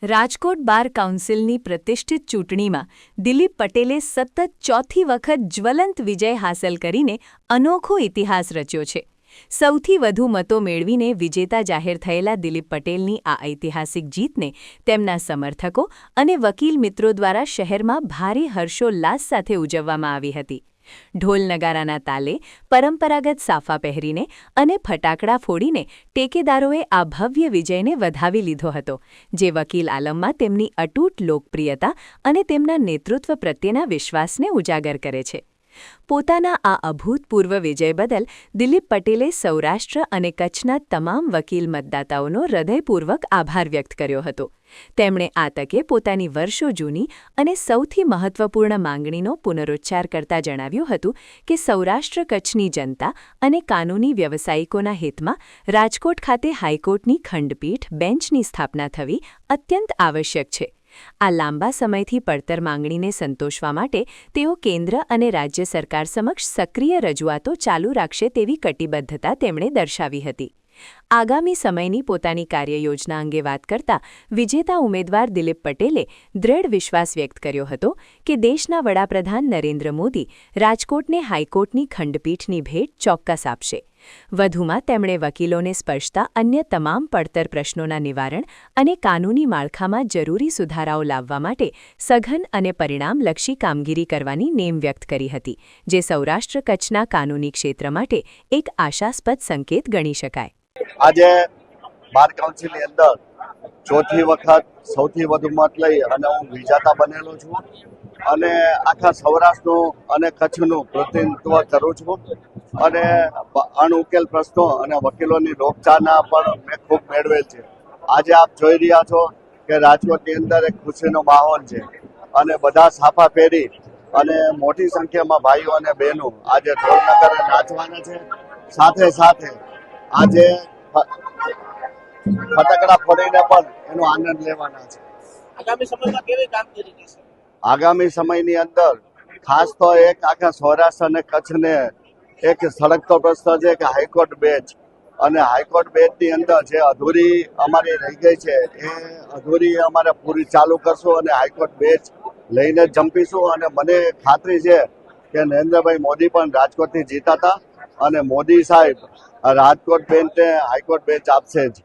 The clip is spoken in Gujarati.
રાજકોટ બાર કાઉન્સિલની પ્રતિષ્ઠિત ચૂંટણીમાં દિલીપ પટેલે સતત ચોથી વખત જ્વલંત વિજય હાંસલ કરીને અનોખો ઇતિહાસ રચ્યો છે. સૌથી વધુ મતો મેળવીને વિજેતા જાહેર થયેલા દિલીપ પટેલની આ ઐતિહાસિક જીતને તેમના સમર્થકો અને વકીલ મિત્રો દ્વારા શહેરમાં ભારે હર્ષોલ્લાસ સાથે ઉજવવામાં આવી હતી. ઢોલ નગારાના તાલે, પરંપરાગત સાફા પહેરીને અને ફટાકડા ફોડીને ટેકેદારોએ આ ભવ્ય વિજયને વધાવી લીધો હતો, જે વકીલ આલમમાં તેમની અતૂટ લોકપ્રિયતા અને તેમના નેતૃત્વ પ્રત્યેના વિશ્વાસને ઉજાગર કરે છે. પોતાના આ અભૂતપૂર્વ વિજય બદલ દિલીપ પટેલે સૌરાષ્ટ્ર અને કચ્છના તમામ વકીલ મતદાતાઓનો હૃદયપૂર્વક આભાર વ્યક્ત કર્યો હતો. તેમણે આ તકે પોતાની વર્ષો જૂની અને સૌથી મહત્વપૂર્ણ માંગણીનો પુનરોચ્ચાર કરતા જણાવ્યું હતું કે સૌરાષ્ટ્ર કચ્છની જનતા અને કાનૂની વ્યવસાયિકોના હિતમાં રાજકોટ ખાતે હાઈકોર્ટની ખંડપીઠ બેન્ચની સ્થાપના થવી અત્યંત આવશ્યક છે. આ લાંબા સમયથી પડતર માંગણીને સંતોષવા માટે તેઓ કેન્દ્ર અને રાજ્ય સરકાર સમક્ષ સક્રિય રજૂઆતો ચાલુ રાખશે તેવી કટિબદ્ધતા તેમણે દર્શાવી હતી. આગામી સમયની પોતાની કાર્યયોજના અંગે વાત કરતા વિજેતા ઉમેદવાર દિલીપ પટેલે દૃઢ વિશ્વાસ વ્યક્ત કર્યો હતો કે દેશના વડાપ્રધાન નરેન્દ્ર મોદી રાજકોટને હાઈકોર્ટની ખંડપીઠની ભેટ ચોક્કસ આપશે. વધુમાં તેમણે વકીલોને સ્પર્શતા અન્ય તમામ પડતર પ્રશ્નોના નિવારણ અને કાનૂની માળખામાં જરૂરી સુધારાઓ લાવવા માટે સઘન અને પરિણામલક્ષી કામગીરી કરવાની નેમ વ્યક્ત કરી હતી, જે સૌરાષ્ટ્ર કચ્છના કાનૂની ક્ષેત્ર માટે એક આશાસ્પદ સંકેત ગણી શકાય. આજે બાર કાઉન્સિલની અંદર ચોથી વખત સૌથી વધુ મત લઈ અને હું વિજેતા બનેલો છું અને આખા સૌરાષ્ટ્રનું અને કચ્છનું પ્રતિનિધિત્વ કરું છું અને અણઉકેલ પ્રશ્નો અને વકીલોની લોકચાહના પણ મેં ખૂબ મેળવેલ છે. આજે આપ જોઈ રહ્યા છો કે રાજકોટની અંદર એક ખુશીનો માહોલ છે અને બધા સાફા પહેરી અને મોટી સંખ્યામાં ભાઈઓ અને બહેનો આજે ઢોલ નગારા નાચવાના છે. સાથે સાથે આજે ફટાકડા ફોડીને પણ એનો આનંદ લેવાના છે. આગામી સમયમાં કેવી કામગીરી થશે? આગામી સમયની અંદર ખાસ તો એક આખા સૌરાષ્ટ્ર અને કચ્છને એક સળગતો પ્રશ્ન છે કે હાઈકોર્ટ બેન્ચ અને હાઈકોર્ટ બેન્ચની અંદર જે અધૂરી અમારી રહી ગઈ છે એ અધૂરી અમારે પૂરી ચાલુ કરશું અને હાઈકોર્ટ બેન્ચ લઈને જ જંપીશું. અને મને ખાતરી છે કે નરેન્દ્રભાઈ મોદી પણ રાજકોટથી જીતાતા અને મોદી સાહેબ રાજકોટ બેન્ચને હાઈકોર્ટ બેન્ચ આપશે જ.